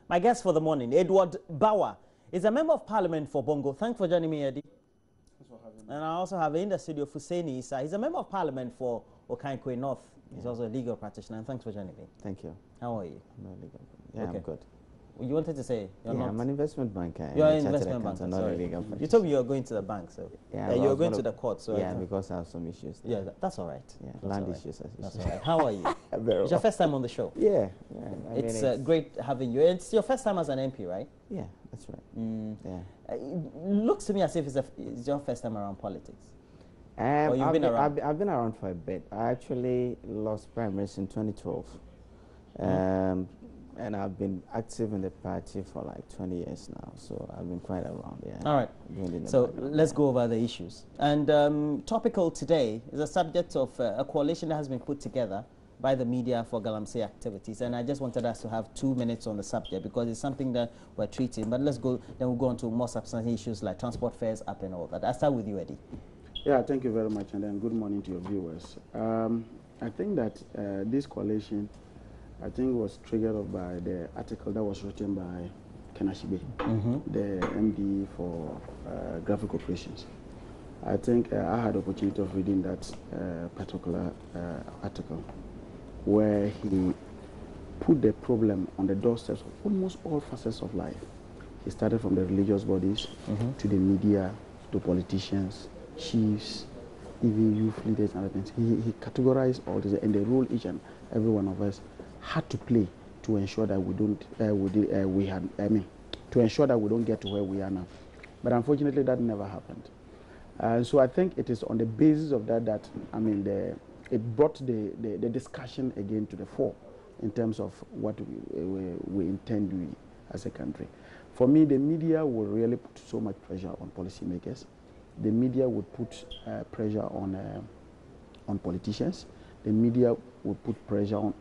My guest for the morning, Edward Bauer, is a member of parliament for Bongo. Thanks for joining me, Eddie. Thanks for having me. And I also have in the studio Fuseni Issah. He's a member of parliament for Okankwe North. He's also a legal practitioner. And thanks for joining me. Thank you. How are you? I'm not legal. Yeah, Okay. I'm good. You wanted to say you're not? I'm an investment banker. You're an investment banker. Not a legal You told me you were going to the bank, so you're going to the court. So yeah, because I have some issues. Yeah, that's all right. Yeah, that's land all right. issues. That's all right. How are you? Very It's your first time on the show. Yeah. It's great having you. It's your first time as an MP, right? Yeah, that's right. Yeah. It looks to me as if it's your first time around politics. Or you've been around? I've been around for a bit. I actually lost primaries in 2012. And I've been active in the party for like 20 years now, so I've been quite around. Yeah. All right. So let's go over the issues. And topical today is a subject of a coalition that has been put together by the media for Galamsey activities. And I just wanted us to have 2 minutes on the subject because it's something that we're treating. But let's go, then we'll go on to more substantial issues like transport fares up and all that. I'll start with you, Eddie. Yeah, thank you very much, and then good morning to your viewers. I think that this coalition, I think, was triggered off by the article that was written by Kenashibe, the MD for graphic operations. I think I had the opportunity of reading that particular article where he put the problem on the doorsteps of almost all facets of life. He started from the religious bodies to the media, to politicians, chiefs, even youth leaders and other things. He categorized all this, and the role each and every one of us had to play to ensure that we don't to ensure that we don't get to where we are now. But unfortunately, that never happened. So I think it is on the basis of that it brought the discussion again to the fore in terms of what we intend doing as a country. For me, the media will really put so much pressure on policymakers. The media would put pressure on politicians. The media would put pressure on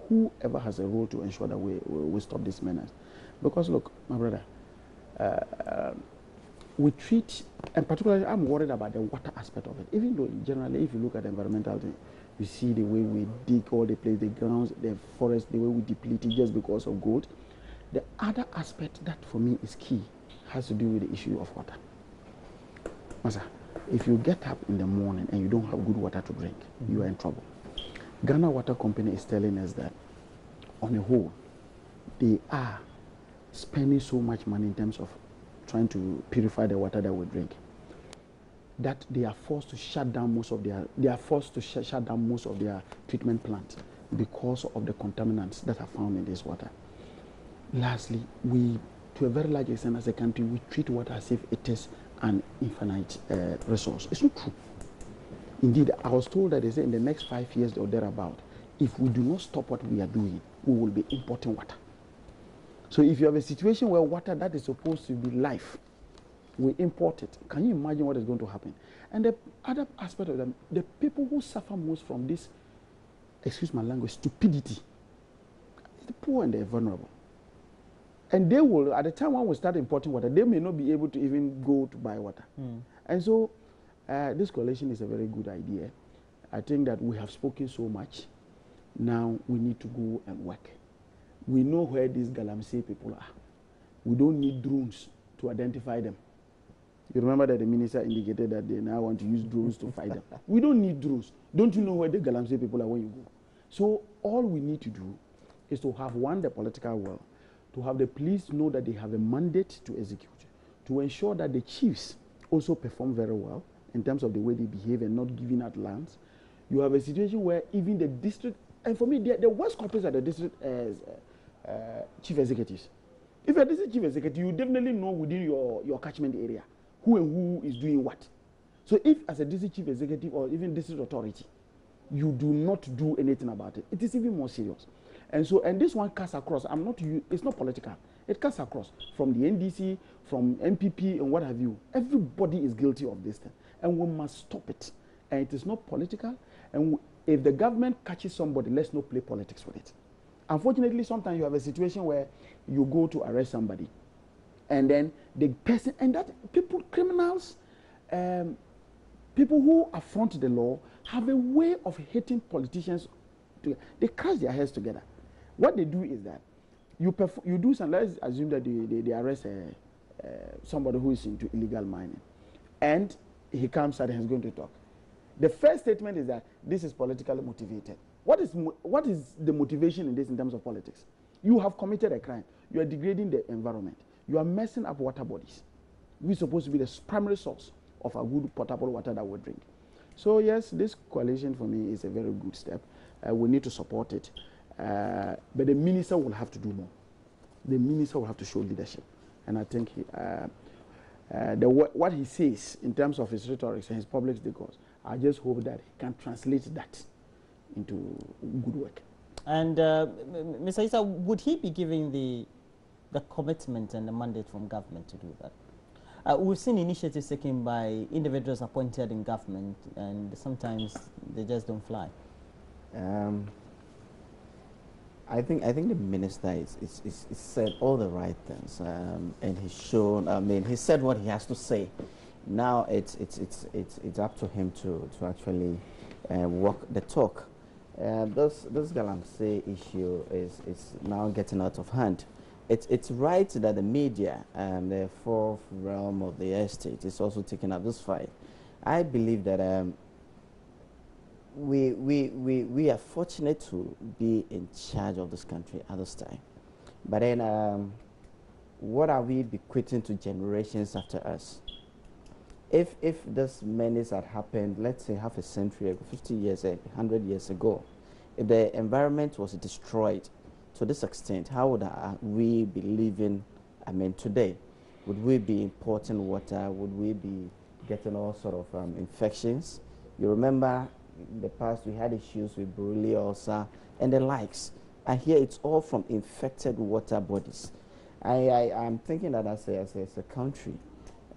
whoever has a role to ensure that we stop this menace. Because look, my brother, we treat, and particularly I'm worried about the water aspect of it. Even though generally, if you look at the environmental thing, you see the way we dig all the place, the grounds, the forest, the way we deplete it just because of gold. The other aspect that for me is key has to do with the issue of water. Masa, if you get up in the morning and you don't have good water to drink, you are in trouble. Ghana Water Company is telling us that on a whole, they are spending so much money in terms of trying to purify the water that we drink, that they are forced to shut down most of their treatment plants because of the contaminants that are found in this water. Lastly, we, to a very large extent as a country, we treat water as if it is an infinite resource. It's not true. Indeed, I was told that they say in the next 5 years or thereabout, if we do not stop what we are doing, we will be importing water. So if you have a situation where water that is supposed to be life, we import it, can you imagine what is going to happen? And the other aspect of them, the people who suffer most from this, excuse my language, stupidity, the poor and the vulnerable. And they will, at the time when we start importing water, they may not be able to even go to buy water. And so this coalition is a very good idea. I think that we have spoken so much. Now we need to go and work. We know where these Galamsey people are. We don't need drones to identify them. You remember that the minister indicated that they now want to use drones to fight them. We don't need drones. Don't you know where the Galamsey people are when you go? So all we need to do is to have, one, the political will, to have the police know that they have a mandate to execute, to ensure that the chiefs also perform very well in terms of the way they behave and not giving out lands. You have a situation where even the district, and for me, the worst culprits are the district chief executives. If you're a district chief executive, you definitely know within your catchment area who and who is doing what. So if as a district chief executive or even district authority, you do not do anything about it, it is even more serious. And so, and this one cuts across, it's not political, it cuts across from the NDC, from MPP and what have you. Everybody is guilty of this thing. And we must stop it. And it is not political. And if the government catches somebody, let's not play politics with it. Unfortunately, sometimes you have a situation where you go to arrest somebody, and then the person, and that people, criminals, people who affront the law have a way of hating politicians. They crush their heads together. What they do is that You do some. Let's assume that they arrest somebody who is into illegal mining, and he comes out and he's going to talk. The first statement is that this is politically motivated. What is the motivation in this in terms of politics? You have committed a crime. You are degrading the environment. You are messing up water bodies. We're supposed to be the primary source of a good potable water that we drink. So yes, this coalition for me is a very good step. We need to support it. But the minister will have to do more. The minister will have to show leadership. And I think what he says in terms of his rhetoric and his public discourse, I just hope that he can translate that into good work. And Mr. Issah, would he be giving the commitment and the mandate from government to do that? We've seen initiatives taken by individuals appointed in government, and sometimes they just don't fly. I think the minister is said all the right things, and he's shown. I mean, he said what he has to say. Now it's up to him to actually walk the talk. This Galamsey issue is now getting out of hand. It's right that the media, the fourth realm of the estate, is also taking up this fight. I believe that we are fortunate to be in charge of this country at this time. But then, what are we bequeathing to generations after us? If this menace had happened, let's say half a century ago, 50 years, 100 years ago, if the environment was destroyed to this extent, how would we be living, I mean, today? Would we be importing water? Would we be getting all sort of infections? You remember in the past we had issues with Borrelia, ulcer, and the likes. And here it's all from infected water bodies. I'm thinking that as a country,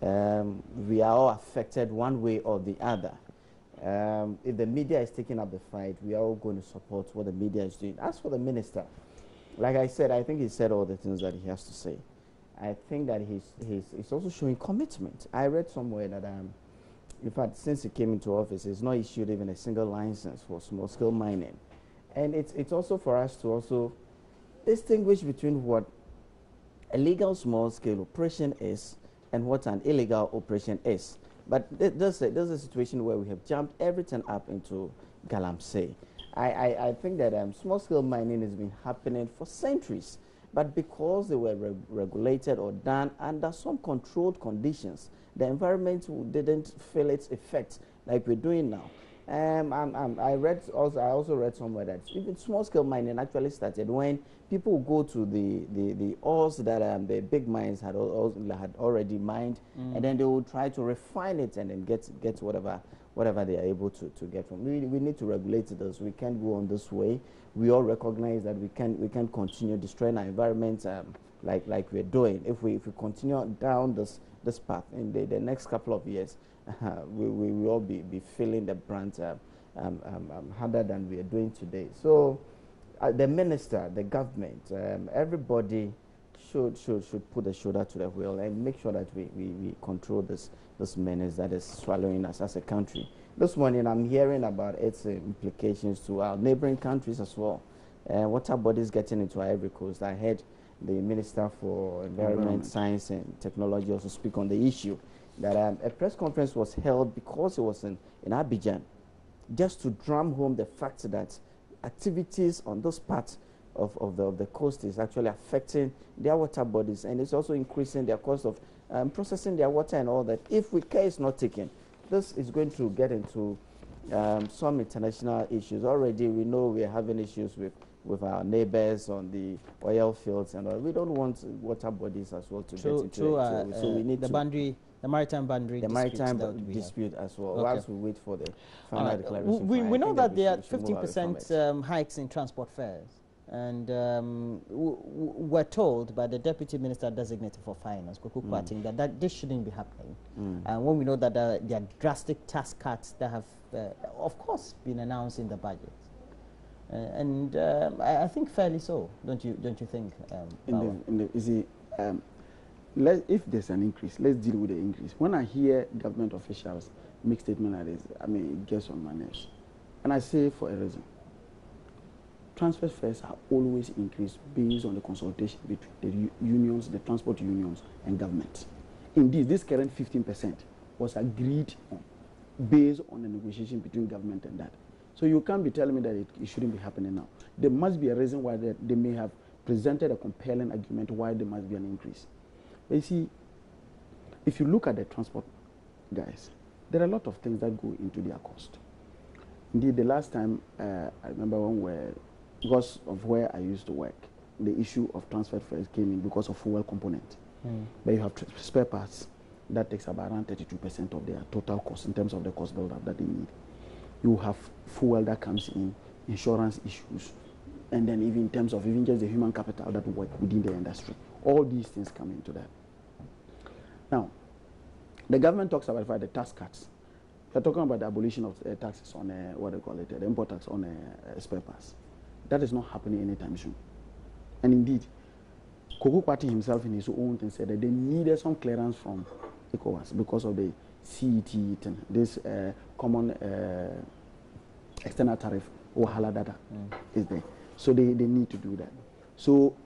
we are all affected one way or the other. If the media is taking up the fight, we are all going to support what the media is doing. As for the minister, like I said, I think he said all the things that he has to say. I think that he's also showing commitment. I read somewhere that, in fact, since he came into office, he's not issued even a single license for small-scale mining. And it's also for us to also distinguish between what a legal small-scale operation is and what an illegal operation is. But there's a situation where we have jumped everything up into Galamsey. I think that small-scale mining has been happening for centuries, but because they were regulated or done under some controlled conditions, the environment didn't feel its effects like we're doing now. I also read somewhere that even small-scale mining actually started when people go to the ores that the big mines had already mined, and then they will try to refine it and then get whatever they are able to get from. We need to regulate this. We can't go on this way. We all recognize that we can continue destroying our environment like we're doing. If we continue down this path in the next couple of years, we will all be feeling the brunt harder than we are doing today. So the minister, the government, everybody should put the shoulder to the wheel and make sure that we control this menace that is swallowing us as a country. This morning I'm hearing about its implications to our neighboring countries as well. Water bodies getting into our Ivory Coast. I heard the Minister for Environment, Science and Technology also speak on the issue that a press conference was held because it was in Abidjan, just to drum home the fact that activities on this part of the coast is actually affecting their water bodies, and it's also increasing their cost of processing their water and all that. If care is not taken, this is going to get into some international issues. Already we know we are having issues with our neighbors on the oil fields and all. We don't want water bodies as well to get into it. So we need the maritime boundary dispute as well. Okay. Whilst we wait for the final declaration. We know that there are 15% hikes in transport fares, and we're told by the Deputy Minister designated for Finance, Kuku Kwating, that this shouldn't be happening. And when we know that there are drastic tax cuts that have, of course, been announced in the budget. And I think fairly so, don't you think? If there's an increase, let's deal with the increase. When I hear government officials make statements like this, I mean, it gets on my nerves. And I say for a reason. transfer fares are always increased based on the consultation between the unions, the transport unions, and government. Indeed, this current 15% was agreed on based on the negotiation between government and that. So you can't be telling me that it shouldn't be happening now. There must be a reason why they may have presented a compelling argument why there must be an increase. But you see, if you look at the transport guys, there are a lot of things that go into their cost. Indeed, the last time I remember because of where I used to work, the issue of transfer fares came in because of fuel component. But you have spare parts that takes about around 32% of their total cost in terms of the cost build-up that they need. You have fuel that comes in, insurance issues, and then even in terms of even just the human capital that work within the industry. All these things come into that. Now, the government talks about the tax cuts. They're talking about the abolition of taxes on the import tax on spare parts. That is not happening anytime soon. And indeed, Koko Party himself in his own thing said that they needed some clearance from ECOWAS because of the CET, this common external tariff or Hala data is there. So they need to do that. So,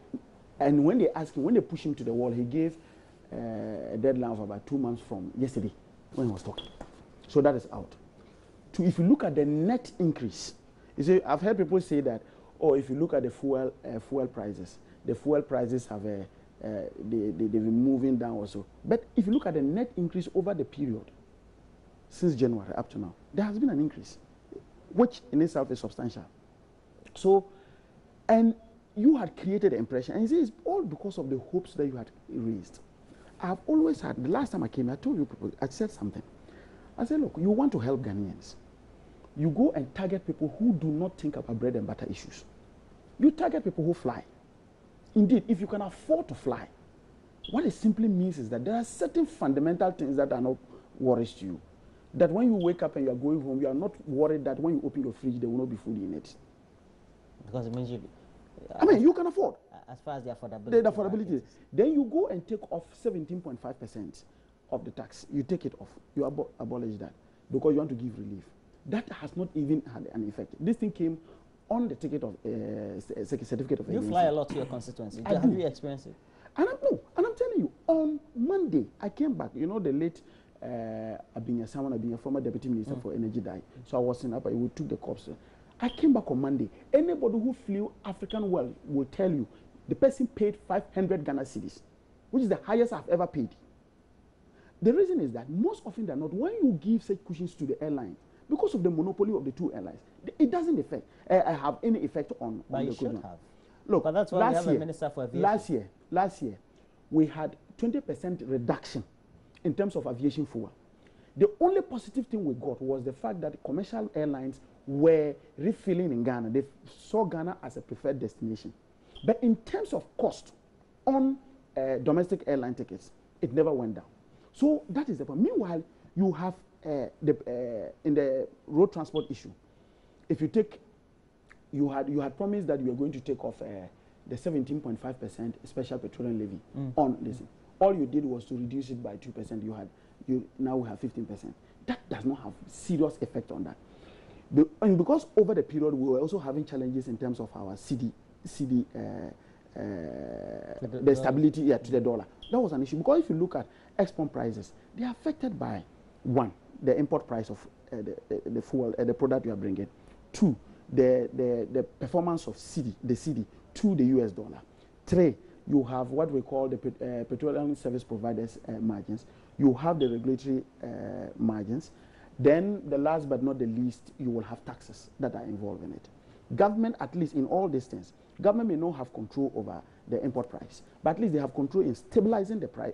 and when they ask him, when they push him to the wall, he gave a deadline of about 2 months from yesterday when he was talking. So that is out. If you look at the net increase, you see, I've heard people say that, oh, if you look at the fuel prices, the fuel prices have they've been moving down also. But if you look at the net increase over the period, since January up to now, there has been an increase, which in itself is substantial. So, and you had created the impression, and you see, it's all because of the hopes that you had raised. I've always had, the last time I came, I told you people, I said something. I said, look, you want to help Ghanaians. You go and target people who do not think about bread and butter issues. You target people who fly. Indeed, if you can afford to fly, what it simply means is that there are certain fundamental things that are not worries to you. That when you wake up and you are going home, you are not worried that when you open your fridge, there will not be food in it. Because it means you... I mean, you can afford. As far as the affordability. The affordability. Then you go and take off 17.5% of the tax. You take it off. You abolish that because you want to give relief. That has not even had an effect. This thing came on the ticket of certificate of agency. You fly a lot to your constituency. Have you experienced it? And I'm telling you, on Monday I came back. You know, the late Abinya, former deputy minister for energy, died. So I was in Upper. We took the corpse. I came back on Monday. Anybody who flew African well will tell you the person paid 500 Ghana cedis, which is the highest I've ever paid. The reason is that most often than not, when you give such cushions to the airline, because of the monopoly of the two airlines, it doesn't have any effect on but the you should have. Look, but that's why we have a minister for aviation. Last year, we had 20% reduction in terms of aviation fuel. The only positive thing we got was the fact that commercial airlines were refilling in Ghana. They saw Ghana as a preferred destination. But in terms of cost on domestic airline tickets, it never went down. So that is the point. Meanwhile, you have in the road transport issue, if you take, you had promised that you were going to take off the 17.5% special petroleum levy on this. All you did was to reduce it by 2%. Now we have 15%. That does not have serious effect on that. And because over the period we were also having challenges in terms of our CD the stability to the dollar. That was an issue because if you look at export prices, they are affected by one, the import price of the fuel, the product you are bringing. Two, the performance of the CD to the US dollar. Three, you have what we call the petroleum service providers margins. You have the regulatory margins. Then the last but not the least, you will have taxes that are involved in it. Government, at least in all these things, government may not have control over the import price, but at least they have control in stabilizing the price,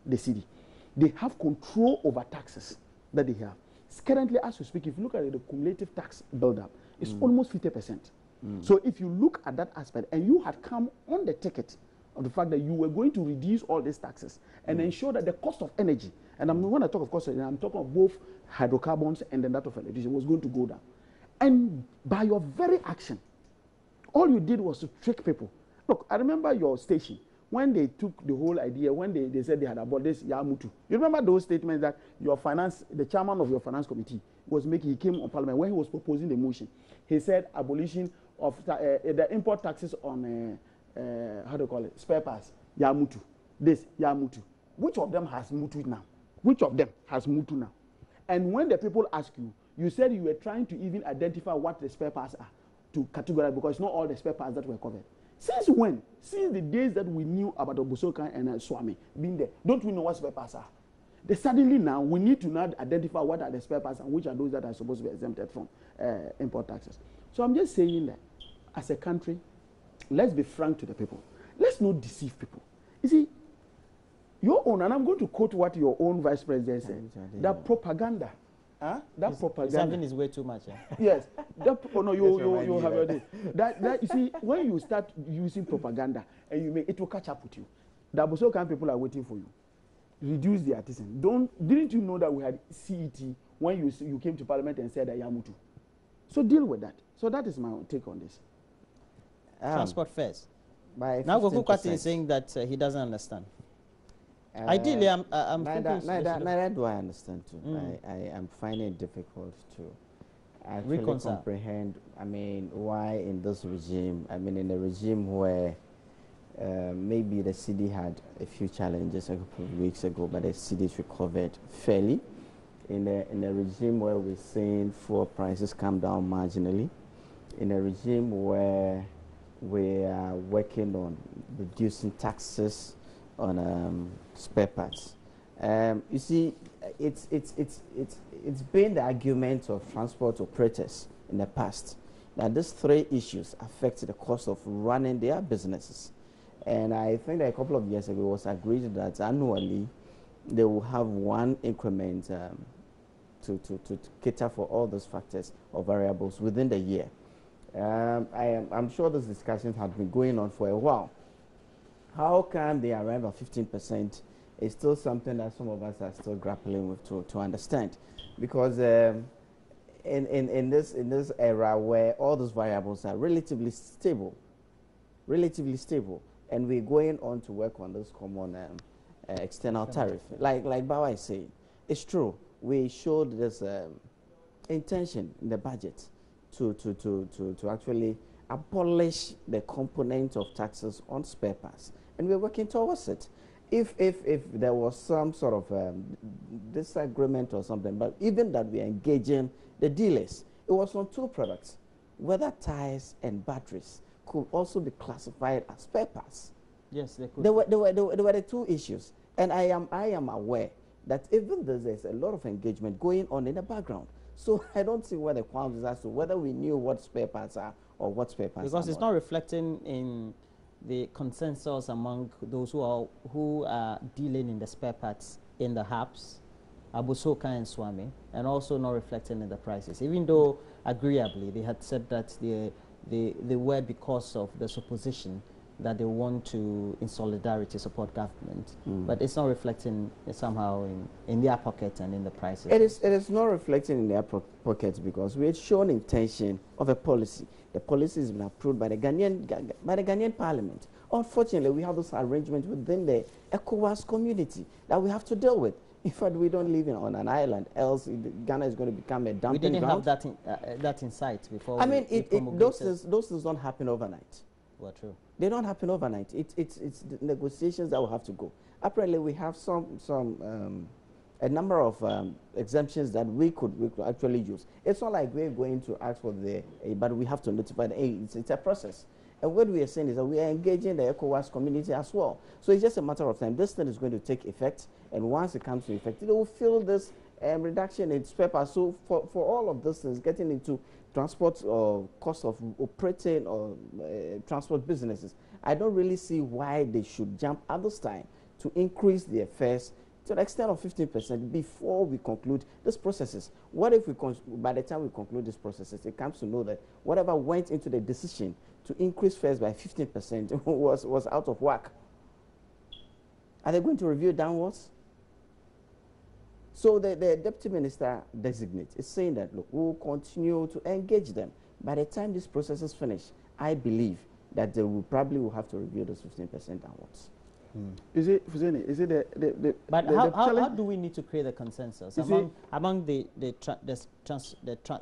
the CD. They have control over taxes that they have. Currently, as we speak, if you look at the cumulative tax build-up, it's almost 50%. So if you look at that aspect, and you had come on the ticket of the fact that you were going to reduce all these taxes and ensure that the cost of energy, and when I talk of cost of energy, I'm talking of both hydrocarbons and then that of electricity, was going to go down. And by your very action, all you did was to trick people. Look, I remember your station, when they took the whole idea, when they said they had about this Yamutu. You remember those statements that the chairman of your finance committee was making, he came on parliament, when he was proposing the motion, he said abolition of the import taxes on how do you call it, spare parts, Yamutu. This Yamutu. Which of them has Mutu now? Which of them has Mutu now? And when the people ask you, you said you were trying to even identify what the spare parts are to categorize, because it's not all the spare parts that were covered. Since when? Since the days that we knew about Obusokan and Swami being there, don't we know what spare parts are? Suddenly now, we need to now identify what are the spare parts and which are those that are supposed to be exempted from import taxes. So I'm just saying that as a country, let's be frank to the people. Let's not deceive people. You see, your own, and I'm going to quote what your own vice president said, that propaganda. That propaganda. Something is way too much. Yes. Oh no, you have your day. That you see, when you start using propaganda and you make it will catch up with you. The Bosokan people are waiting for you. Reduce the artisan. Didn't you know that we had CET when you came to Parliament and said that Yamutu? So deal with that. So that is my take on this. Transport fares. Now Goku Kwati is saying that he doesn't understand. Ideally, I'm neither do I understand too. I am finding it difficult to actually comprehend. I mean, why in this regime? I mean, in a regime where maybe the city had a few challenges a couple of weeks ago, but the city's recovered fairly. In a regime where we're seeing fuel prices come down marginally, in a regime where we are working on reducing taxes on spare parts. You see, it's been the argument of transport operators in the past that these three issues affect the cost of running their businesses. And I think that a couple of years ago it was agreed that annually they will have one increment to cater for all those factors or variables within the year. I'm sure those discussions have been going on for a while. How come they arrive at 15% is still something that some of us are still grappling with to understand. Because in this era where all those variables are relatively stable, and we're going on to work on this common external tariff. Like Bawa is saying, it's true. We showed this intention in the budget to actually abolish the component of taxes on spare parts, and we're working towards it. If there was some sort of disagreement or something, but even that we are engaging the dealers, it was on two products, whether tires and batteries could also be classified as spare parts. Yes, they could. There were the two issues, and I am aware that even there's a lot of engagement going on in the background. So I don't see where the qualms is as to whether we knew what spare parts are or what spare parts because are it's not reflecting in the consensus among those who are dealing in the spare parts in the hubs, Abusoka and Swami, and also not reflecting in the prices. Even though agreeably they had said that they were because of the supposition that they want to, in solidarity, support government, but it's not reflecting somehow in their pocket and in the prices. It is not reflecting in their pockets because we had shown intention of a policy. The policy has been approved by the Ghanaian Parliament. Unfortunately, we have this arrangement within the ECOWAS community that we have to deal with. In fact, we don't live on an island, else Ghana is going to become a dumping ground. We didn't have that insight before. I mean, those things don't happen overnight. Well, true. They don't happen overnight. It's the negotiations that will have to go. Apparently, we have a number of exemptions that we could actually use. It's not like we're going to ask for but we have to notify the it's a process. And what we are saying is that we are engaging the ECOWAS community as well. So it's just a matter of time. This thing is going to take effect, and once it comes to effect, it will feel this reduction in spare parts. So for all of those things, getting into transport or cost of operating or transport businesses, I don't really see why they should jump at this time to increase their fares to the extent of 15% before we conclude these processes. What if by the time we conclude these processes, it comes to know that whatever went into the decision to increase fares by 15% was out of whack? Are they going to review it downwards? So the deputy minister designate is saying that, look, we will continue to engage them. By the time this process is finished, I believe that they will probably have to review those 15% downwards. Is it the but how do we need to create a consensus among the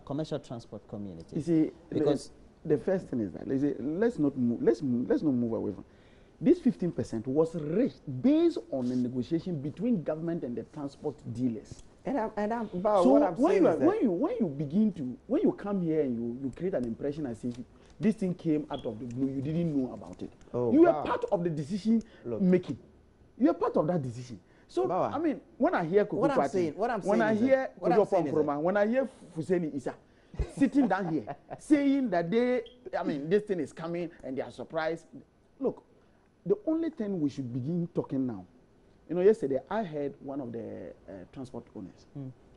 commercial transport community? You see, because the first thing is that let's not move away from this. 15% was reached based on a negotiation between government and the transport dealers. So What I'm saying is that when you come here and you create an impression as if this thing came out of the blue, you didn't know about it. You are part of the decision making. You are part of that decision. So I mean, when I hear when I hear Fuseni Issah sitting down here saying that this thing is coming and they are surprised. Look, the only thing we should begin talking now. You know, yesterday I heard one of the transport owners,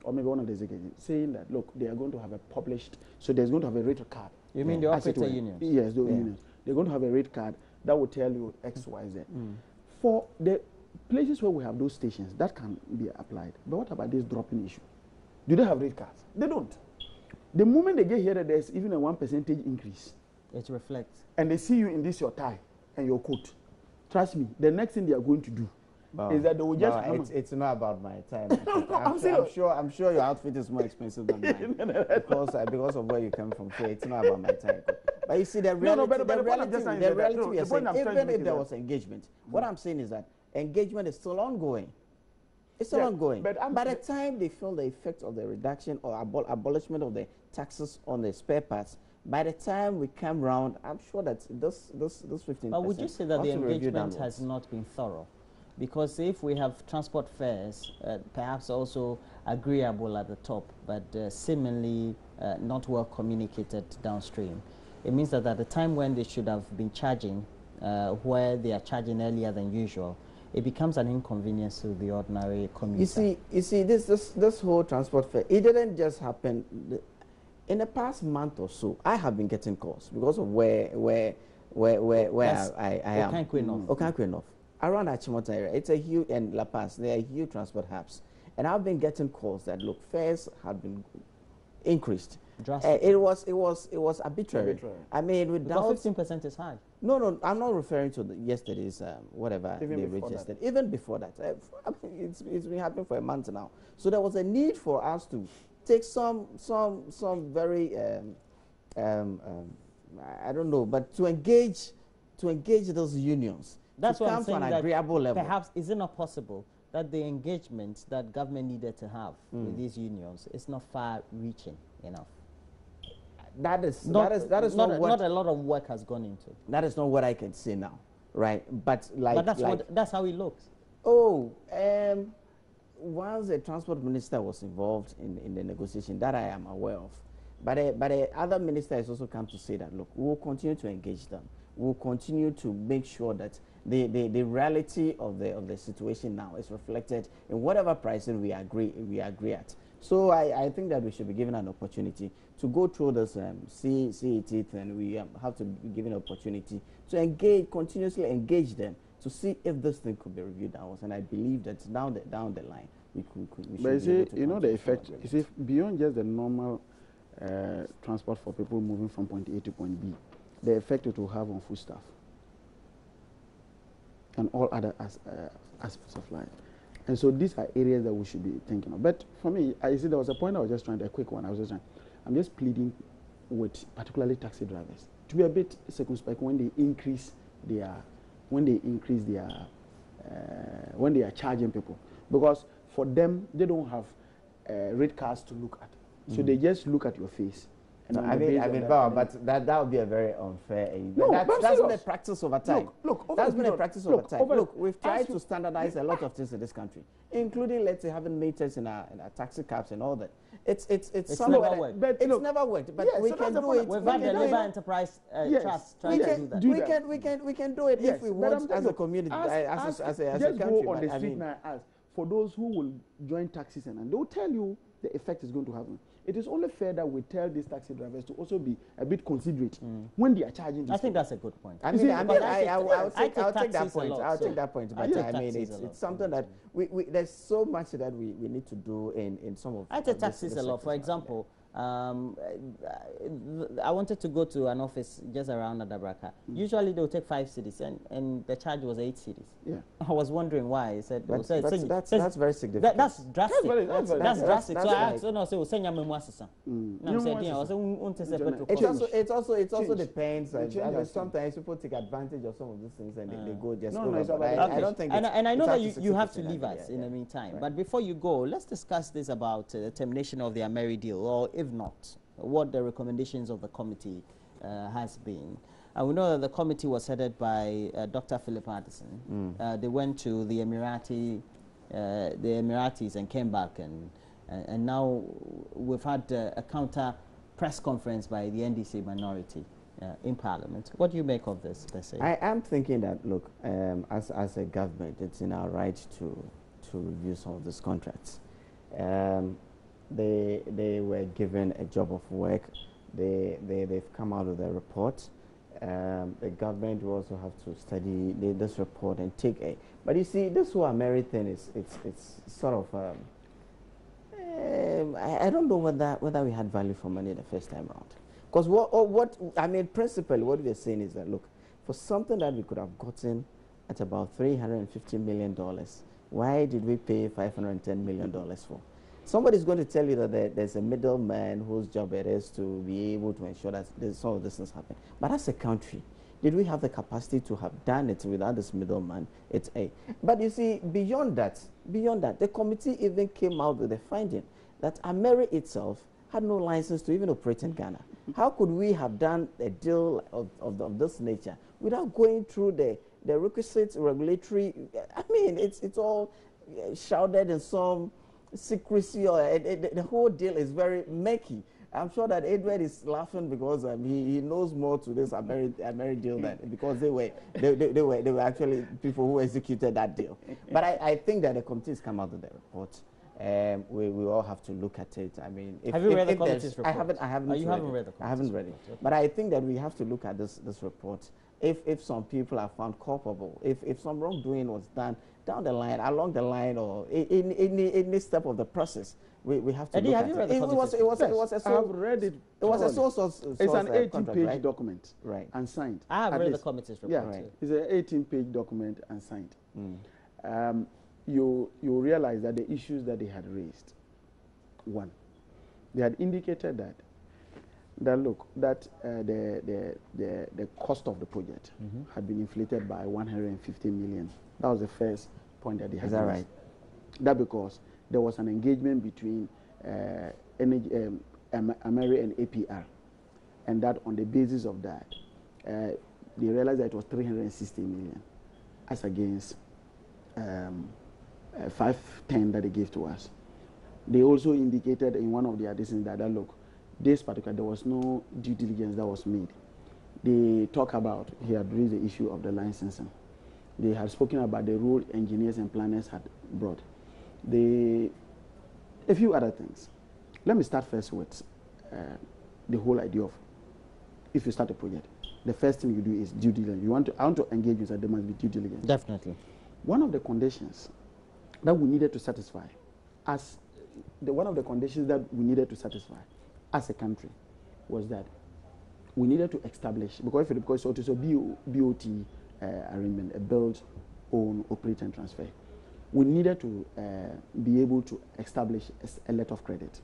or maybe one of the executives, saying that, look, they are going to have a published, so there's going to have a rate card. You mean the operator unions? Yes, the unions. They're going to have a rate card that will tell you X, Y, Z. For the places where we have those stations, that can be applied. But what about this dropping issue? Do they have rate cards? They don't. The moment they get here that there's even a 1% increase, it reflects. And they see you in this your tie and your coat. Trust me, the next thing they are going to do is that they will just it's not about my time. I'm sure your outfit is more expensive than mine because of where you come from. So it's not about my time. But you see, the reality we are saying, even if there was engagement, what I'm saying is that engagement is still ongoing. It's still ongoing. But by the time they feel the effect of the reduction or abolishment of the taxes on the spare parts, by the time we come round, I'm sure that this 15%. But would you say that the engagement has not been thorough? Because if we have transport fares, perhaps also agreeable at the top, but seemingly not well communicated downstream, it means that at the time when they should have been charging, where they are charging earlier than usual, it becomes an inconvenience to the ordinary commuter. You see, this whole transport fare, it didn't just happen. In the past month or so, I have been getting calls because of where I am. Okankwenof. Around Achimota area, it's a huge, and La Paz, they are huge transport hubs. And I've been getting calls that, look, fares have been increased. It was arbitrary. I mean, without 15% is high. No, I'm not referring to yesterday's whatever they registered. Even before that, it's been happening for a month now. So there was a need for us to take some very I don't know, but to engage those unions. That's what I'm saying. To an agreeable level. Perhaps is it not possible that the engagement that government needed to have with these unions is not far-reaching enough? That is not a lot of work has gone into. That is not what I can say now, right? But that's how it looks. Once the transport minister was involved in the negotiation, that I am aware of. But the other minister has also come to say that, look, we will continue to engage them. We will continue to make sure that the reality of the situation now is reflected in whatever pricing we agree at. So I think that we should be given an opportunity to go through this CET, and we have to be given an opportunity to continuously engage them to see if this thing could be reviewed downwards. And I believe that down the line we should. But you see, you know the effect. You see, beyond just the normal transport for people moving from point A to point B, the effect it will have on foodstuff and all other aspects of life. And so these are areas that we should be thinking of. But for me, I see there was a point I was just trying to, a quick one, I'm just pleading with particularly taxi drivers to be a bit circumspect when they are charging people. Because for them, they don't have rate cards to look at. So they just look at your face. And but that would be a very unfair. That's been a practice over time. That's been a practice over time. Look, we've tried to standardize a lot of things in this country, including, let's say, having meters in our taxi cabs and all that. It's never worked. It's never worked. But we can do it. We've had the Labour Enterprise Trust trying to do that. We can do it if we want as a community, as a country. Go on the street now and ask for those who will join taxis, and they will tell you the effect is going to happen. It is only fair that we tell these taxi drivers to also be a bit considerate when they are charging. I think that's a good point. I'll take that point. I'll take that point. But I mean, it's something that there's so much that we need to do in some of. I take taxis a lot. For example, I wanted to go to an office just around Adabraka. Usually they'll take 5 cities, and the charge was 8 cities. Yeah. I was wondering why. He said, That's very significant. That's drastic. That's drastic. So I right. asked, no, so send me assistant. It also depends. I mean, sometimes people take advantage of some of these things and they go just over. I don't think. And I know that you have to leave us in the meantime. Right. But before you go, let's discuss this about the termination of the Ameri deal, or if not, what the recommendations of the committee has been. And we know that the committee was headed by Dr. Philip Addison. They went to the Emiratis and came back, and now we've had a counter press conference by the NDC minority in Parliament. What do you make of this, per se? I am thinking that, look, as a government, it's in our right to review some of these contracts. They were given a job of work. They've come out with a report. The government will also have to study this report and take a. But you see, this whole Ameri thing is it's sort of. I don't know whether we had value for money the first time around. Because what I mean, principally, what we're saying is that, look, for something that we could have gotten at about $350 million, why did we pay $510 million for? Somebody's going to tell you that there's a middleman whose job it is to be able to ensure that some of these things happen. But as a country, did we have the capacity to have done it without this middleman? It's a. But you see, beyond that, the committee even came out with a finding that Ameri itself had no license to even operate in Ghana. How could we have done a deal of this nature without going through the requisite regulatory? I mean, it's all shrouded in some secrecy, or the whole deal is very murky. I'm sure that Edward is laughing because he knows more to this Ameri deal than, because they were actually people who executed that deal. But I think that the committee's come out with the report. We all have to look at it. I mean, have you read the committee's report? I haven't. Oh, you haven't read the committee's report? I haven't read it. Okay. But I think that we have to look at this report. If some people are found culpable, if some wrongdoing was done down the line, along the line, or in any step of the process, we have to look at it. It was a source. I have read it. It was a source of. It's an 18-page right? document, right, and signed. I have read the committee's report. Yeah, right. It's an 18-page document and signed. You realize that the issues that they had raised. One, they had indicated that look, that the cost of the project had been inflated by 150 million. That was the first point that they had. Is that raised. right? That because there was an engagement between Ameri and APR, and that on the basis of that, they realized that it was 360 million, as against 510 that they gave to us. They also indicated in one of the additions that look, this particular, there was no due diligence that was made. They talk about, he had raised the issue of the licensing. They had spoken about the role engineers and planners had brought. A few other things. Let me start first with the whole idea of, if you start a project, the first thing you do is due diligence. I want to engage you, so there must be due diligence. Definitely. One of the conditions that we needed to satisfy one of the conditions that we needed to satisfy as a country was that we needed to establish, because it is a BOT arrangement, a build, own, operate and transfer. We needed to be able to establish a letter of credit.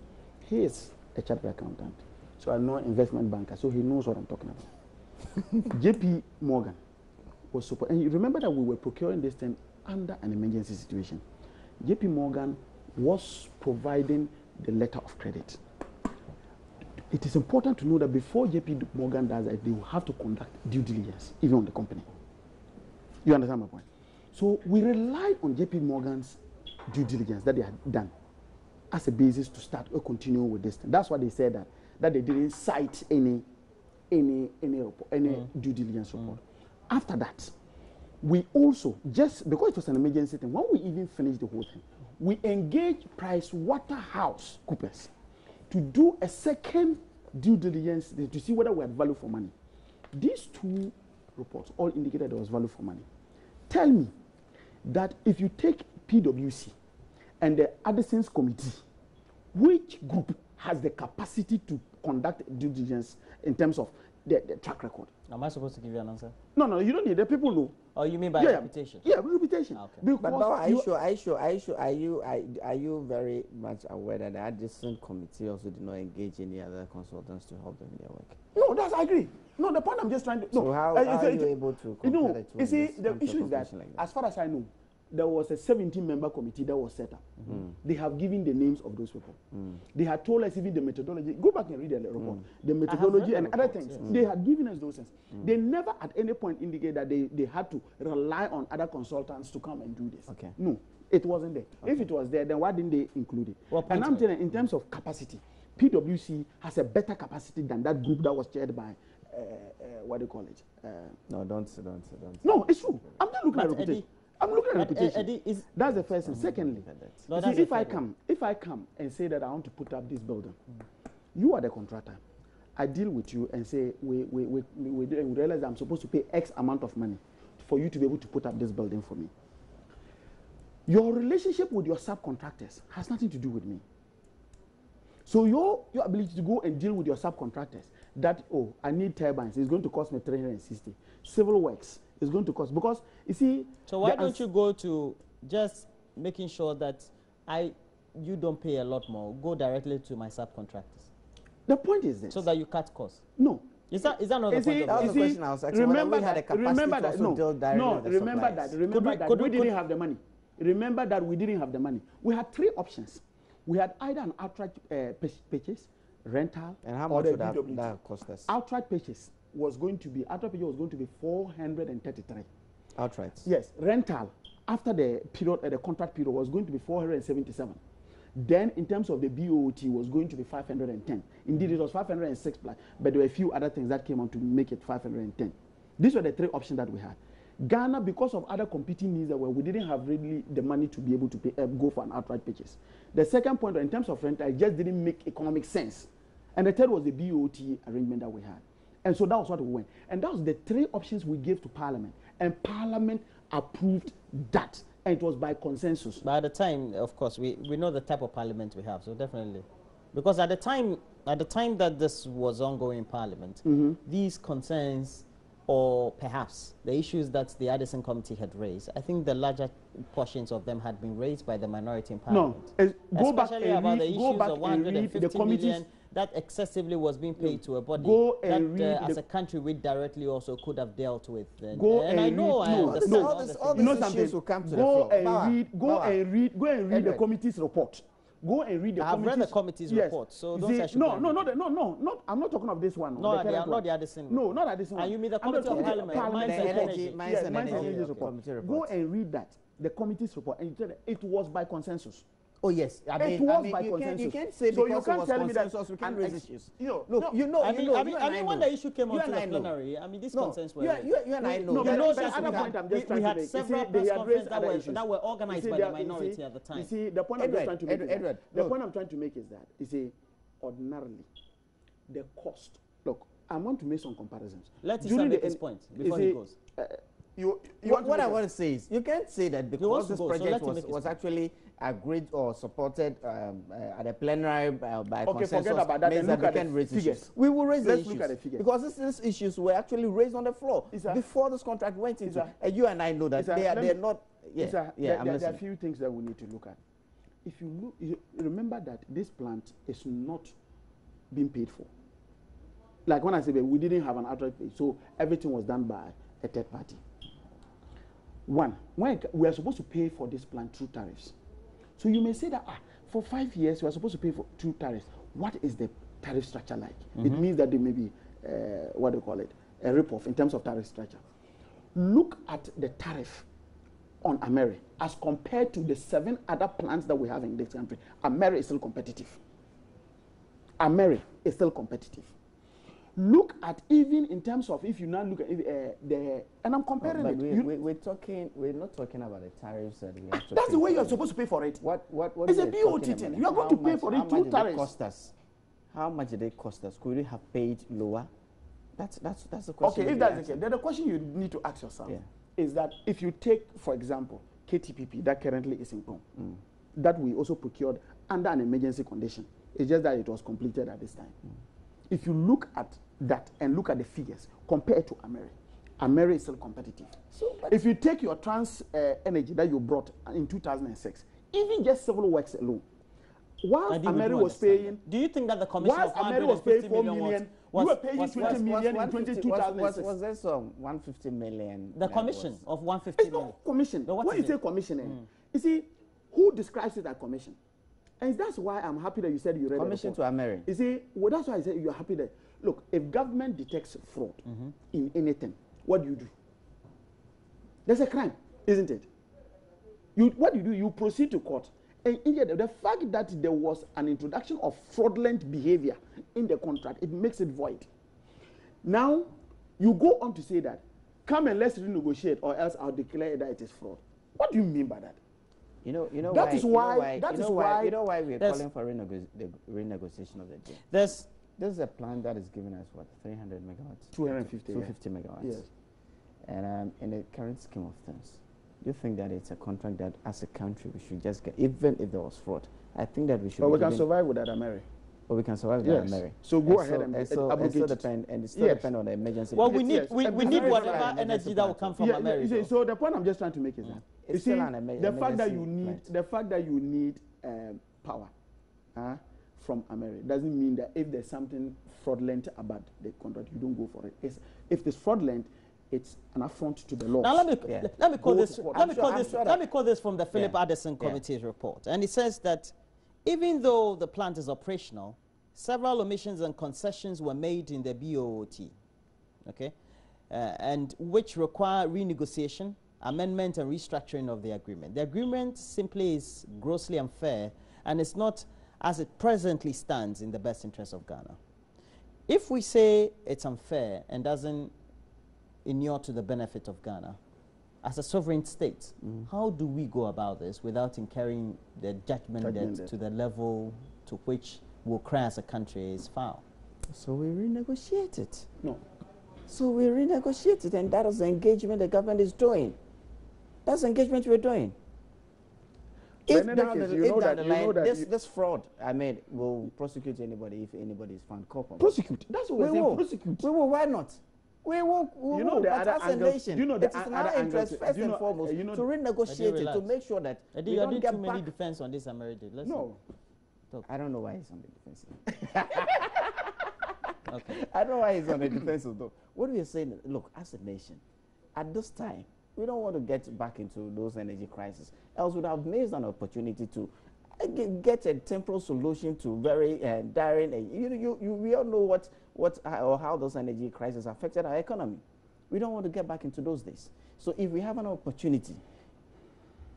He is a chartered accountant, so I'm not an investment banker, so he knows what I'm talking about. JP Morgan was supposed, and you remember that we were procuring this thing under an emergency situation. JP Morgan was providing the letter of credit. It is important to know that before JP Morgan does that, they will have to conduct due diligence, even on the company. You understand my point? So we relied on JP Morgan's due diligence that they had done as a basis to start or continue with this thing. That's why they said that they didn't cite any due diligence report. After that, we also, just because it was an emergency thing, when we even finished the whole thing, we engaged PricewaterhouseCoopers to do a second due diligence to see whether we had value for money. These two reports all indicated there was value for money. Tell me that if you take PwC and the Addison's committee, which group has the capacity to conduct due diligence in terms of the track record. Am I supposed to give you an answer? No, you don't need. The people know. Oh, you mean by reputation? Yeah, reputation. Okay. Because but are you very much aware that the Addison committee also did not engage any other consultants to help them in their work? No, I agree. No, the point I'm just trying to. So how are you able to compare the two? You see, the issue is that, as far as I know, there was a 17-member committee that was set up. They have given the names of those people. They had told us even the methodology. Go back and read the report. The methodology and other things. Yes. They had given us those things. They never at any point indicated that they had to rely on other consultants to come and do this. Okay. No, it wasn't there. Okay. If it was there, then why didn't they include it? And I'm telling you, in terms of capacity, PwC has a better capacity than that group that was chaired by, what do you call it? No, don't. No, it's true. I'm not looking at reputation. I'm looking at reputation. That's the first thing. Secondly, if I come and say that I want to put up this building, you are the contractor. I deal with you and say we realize that I'm supposed to pay X amount of money for you to be able to put up this building for me. Your relationship with your subcontractors has nothing to do with me. So your ability to go and deal with your subcontractors, that, oh, I need turbines, it's going to cost me 360. Civil works is going to cost, because you see. So why don't you go to just making sure that you don't pay a lot more, go directly to my subcontractors? The point is this. So that you cut costs. No. Is that not the point of the question I was asking? Remember that we didn't have the money. Remember that we didn't have the money. We had three options. We had either an outright purchase, rental, and how much would that cost us? Outright purchase was going to be 433. Outright. Yes. Rental after the period, the contract period, was going to be 477. Then in terms of the BOT was going to be 510. Indeed, it was 506 plus, but there were a few other things that came on to make it 510. These were the three options that we had. Ghana, because of other competing needs, we didn't have really the money to be able to pay, go for an outright purchase. The second point, in terms of rental, it just didn't make economic sense. And the third was the BOT arrangement that we had. And so that was what we went. And that was the three options we gave to Parliament. And Parliament approved that. And it was by consensus. By the time, of course, we know the type of Parliament we have, so definitely. Because at the time that this was ongoing in Parliament, these concerns, or perhaps the issues that the Addison Committee had raised, I think the larger portions of them had been raised by the minority in Parliament. No, go back especially and about read, the issues of 150 million that excessively was being paid to a body that as a country we directly also could have dealt with. And I know, I understand. All these issues will come to the floor. Go and read the committee's report. Go and read the I've read the committee's report, so don't say no, I'm not talking of this one. No, not the Addison one. No, not Addison one. And you mean the Committee of Parliament, Mines and Energy report. Go and read that, the committee's report, and you tell that it was by consensus. Oh yes, I mean, by consensus. You can't say because it was consensus we can't raise issues. Look, I mean, when the issue came onto the plenary, I mean, these concerns were. You and I know. We had several press conferences that were organized by the minority at the time. You see, the point I'm trying to make is that. The point I'm trying to make is that, you see, ordinarily, the cost. Look, I want to make some comparisons. Let us make this point before he goes. What I want to say is, you can't say that because this project was actually agreed or supported at a plenary by consensus. Forget about that. Means that we can raise issues. We will raise the issues. Look at the figures. Because these issues were actually raised on the floor before this contract went into. And you and I know that they are not. There are a few things that we need to look at. If you remember that this plant is not being paid for. Like when I say we didn't have an outright pay, so everything was done by a third party. One, when we are supposed to pay for this plant through tariffs. So you may say that for 5 years we are supposed to pay for through tariffs. What is the tariff structure like? It means that there may be what do you call it, a rip-off in terms of tariff structure. Look at the tariff on Ameri as compared to the 7 other plants that we have in this country. Ameri is still competitive. Ameri is still competitive. Look at even in terms of, if you now look at and I'm comparing it. We're not talking about the tariffs that we have to. That's the way you are supposed to pay for it. What it's a BOT thing. You are going to pay for it through tariffs. How much did it cost us? Could we have paid lower? That's the question. Okay, if that's the case, then the question you need to ask yourself is that if you take, for example, KTPP that currently is in Kong, that we also procured under an emergency condition. It's just that it was completed at this time. If you look at that and look at the figures compared to Ameri, Ameri is still competitive. So if you take your trans energy that you brought in 2006, even just civil works alone, whilst Ameri was paying, do you think that the commission whilst Ameri was paying 4 million, you were paying 20 million in 2006? Was there some 150 million? The commission of 150 it's million. Not commission. No, when you say commission, you see, who describes it as commission? And that's why I'm happy that you said you read commission to Ameri. You see, well, that's why I said you're happy that, look, if government detects fraud in anything, what do? There's a crime, isn't it? What do? You proceed to court. And India, the fact that there was an introduction of fraudulent behavior in the contract, it makes it void. Now, you go on to say that, come and let's renegotiate or else I'll declare that it is fraud. What do you mean by that? You know that why, why you know why we're calling for the renegotiation of the deal. This is a plan that is giving us what, 300 megawatts, 250 megawatts. Yes. And in the current scheme of things, do you think that it's a contract that, as a country, we should just get, even if there was fraud? I think that we should. But we can survive without Ameri. Or we can survive without Ameri. So go ahead and still depend on the emergency. Well, we need whatever energy that will come from Ameri. So the point I'm just trying to make is that it's you still see, an the fact that you need power from Ameri doesn't mean that if there's something fraudulent about the contract, you don't go for it. If it's fraudulent, it's an affront to the law. Now let me quote this from the Philip Addison Committee's report, and it says that even though the plant is operational, several omissions and concessions were made in the BOOT, okay, and which require renegotiation, amendment, and restructuring of the agreement. The agreement simply is grossly unfair, and it's not, as it presently stands, in the best interest of Ghana. If we say it's unfair and doesn't inure to the benefit of Ghana, as a sovereign state, how do we go about this without incurring the judgment debt to the level to which we'll cry as a country is foul? So we renegotiate it. No. So we renegotiate it, and that is the engagement the government is doing. That's the engagement we're doing. If down the line, this fraud, I mean, will prosecute anybody if anybody is found culpable. Prosecute. That's what we're saying. Prosecute. We will. Why not? We will. You know the other angles. You know it is in our interest first and foremost to renegotiate it, to make sure that we don't get too many defense on this American. No. I don't know why he's on the defensive. Okay. I don't know why he's on the defensive though. What we are saying, look, as a nation, at this time, we don't want to get back into those energy crises. Else we'd have missed an opportunity to get a temporal solution to very dire. We all know how those energy crises affected our economy. We don't want to get back into those days. So if we have an opportunity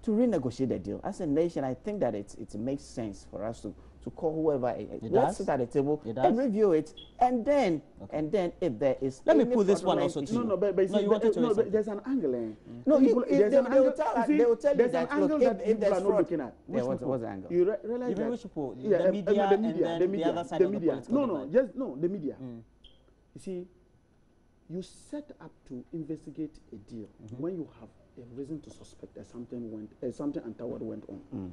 to renegotiate the deal, as a nation, I think that it makes sense for us to call whoever, let's sit at the table and review it, and then if there is, let me put this one also to you. But there's an angle. No, they will tell you that if there's fraud, what's the angle? You realize even that which people, the media, and then the other side of the political divide. The media. You see, you set up to investigate a deal when you have a reason to suspect that something untoward went on.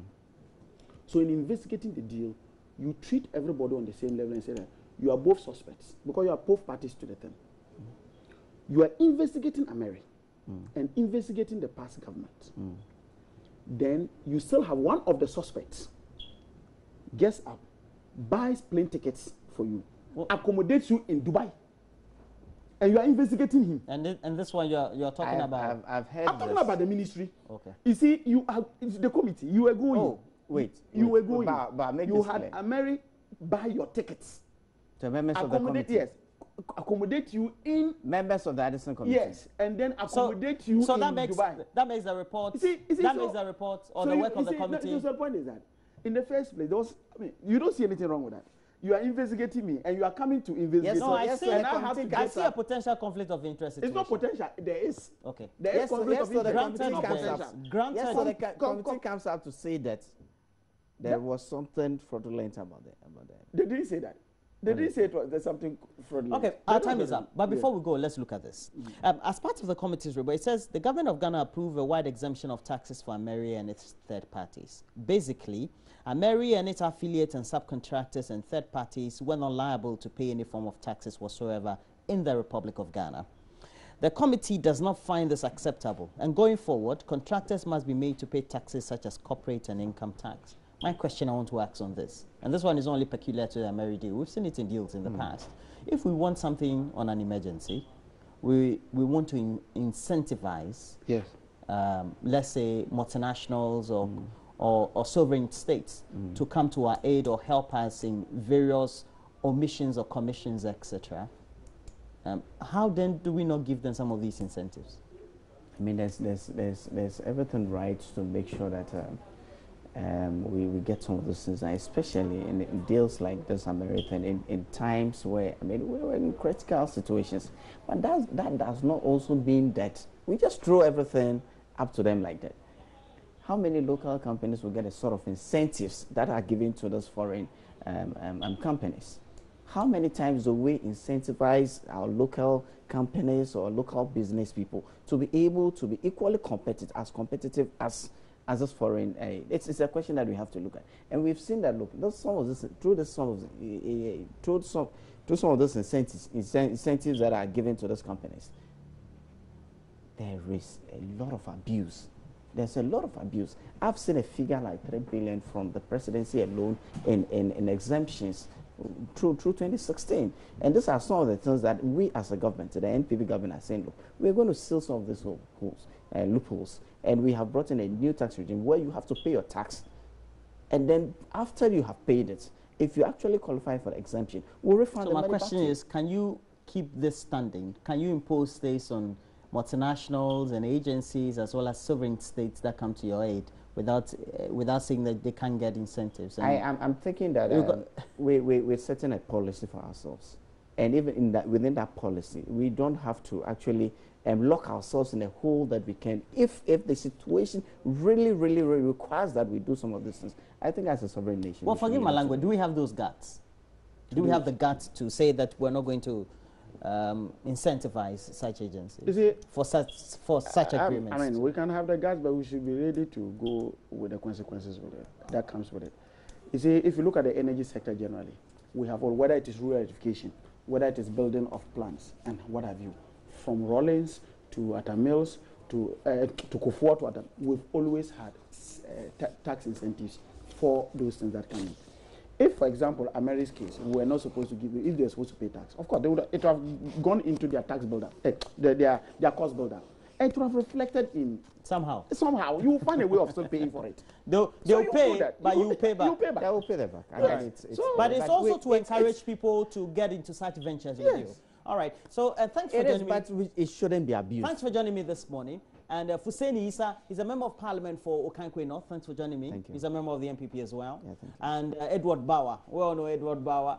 So in investigating the deal, you treat everybody on the same level and say that you are both suspects because you are both parties to the thing. You are investigating Ameri and investigating the past government. Then you still have one of the suspects gets up, buys plane tickets for you, accommodates you in Dubai, and you are investigating him. And this one you're talking about. I'm talking about the ministry. Okay. You see, it's the committee. You were going. Oh, wait. You were going. But you had Ameri buy your tickets. To members of the committee. Yes. Accommodate you in members of the Addison Committee. Yes, and then accommodate you in Dubai. That makes the report. Makes the report or the work of the committee. The point is that in the first place, you don't see anything wrong with that. You are investigating me, and you are coming to investigate. Yes, no, I see a potential conflict of interest situation. It's not potential. There is. Okay. There is conflict of interest. So the committee comes out to say that there was something fraudulent about that. They didn't say that. They didn't say it was, there's something fraudulent. Okay, our time is up. But before we go, let's look at this. As part of the committee's report, it says the government of Ghana approved a wide exemption of taxes for Ameri and its third parties. Basically, Ameri and its affiliates and subcontractors and third parties were not liable to pay any form of taxes whatsoever in the Republic of Ghana. The committee does not find this acceptable, and going forward, contractors must be made to pay taxes such as corporate and income tax. My question I want to ask on this, and this one is only peculiar to the Ameri deal. We've seen it in deals in the past. If we want something on an emergency, we want to incentivize, yes, let's say, multinationals or sovereign states to come to our aid or help us in various omissions or commissions, etc. How then do we not give them some of these incentives? I mean, there's everything right to make sure that we get some of those things, especially in deals like this American, in times where, I mean, we're in critical situations. But that does not also mean that we just throw everything up to them like that. How many local companies will get a sort of incentives that are given to those foreign companies? How many times do we incentivize our local companies or local business people to be able to be equally competitive as those foreign aid? It's a question that we have to look at, and we've seen that. Look, through some of those incentives that are given to those companies, there is a lot of abuse. There's a lot of abuse. I've seen a figure like 3 billion from the presidency alone in exemptions through 2016. And these are some of the things that we as a government, the NPP government, are saying, look, we're going to seal some of these loopholes. And we have brought in a new tax regime where you have to pay your tax. And then after you have paid it, if you actually qualify for the exemption, we'll refund the money back to you. So my question is, can you keep this standing? Can you impose this on multinationals and agencies as well as sovereign states that come to your aid without saying that they can't get incentives? And I'm thinking that we're setting a policy for ourselves, and even within that policy, we don't have to actually lock ourselves in a hole that we can. If the situation really requires that we do some of these things, I think as a sovereign nation. Well, forgive my language. Do we have those guts? Do we have the guts to say that we're not going to incentivize such agencies for such agreements? I mean, we can have the guts, but we should be ready to go with the consequences with it. That comes with it. You see, if you look at the energy sector generally, we have all, whether it is rural electrification, whether it is building of plants, and what have you, from Rollins to Atta Mills to Kofoa to Atta, we've always had tax incentives for those things that come in. If, for example, America's case, we were not supposed to give you, if they're supposed to pay tax, of course, it would have gone into their tax builder, their cost builder. And it would have reflected in... Somehow. You will find a way of still paying for it. They'll pay, but you will pay back. They will pay that back. Yes. But it's also to encourage people to get into such ventures with you. All right. So thanks for joining me. But it shouldn't be abused. Thanks for joining me this morning. And Fuseni Issah, he's a member of parliament for Okankwe North. Thanks for joining me. Thank you. He's a member of the MPP as well. Yeah, thank you. And Edward Bauer. We all know Edward Bauer,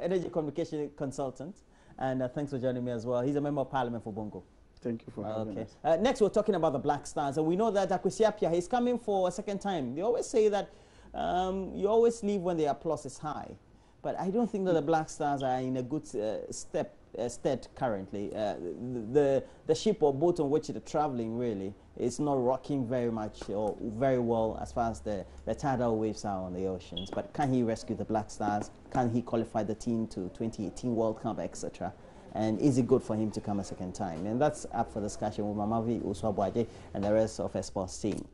energy communication consultant. And thanks for joining me as well. He's a member of parliament for Bongo. Thank you for having us. Next, we're talking about the Black Stars. And we know that Akwesi Appiah is coming for a second time. They always say that you always leave when the applause is high. But I don't think that the Black Stars are in a good stead currently. The ship or boat on which they're traveling really is not rocking very much or very well as far as the tidal waves are on the oceans. But can he rescue the Black Stars? Can he qualify the team to 2018 World Cup, etc.? And is it good for him to come a second time? And that's up for discussion with Mamavi Uswabwaje and the rest of our sports team.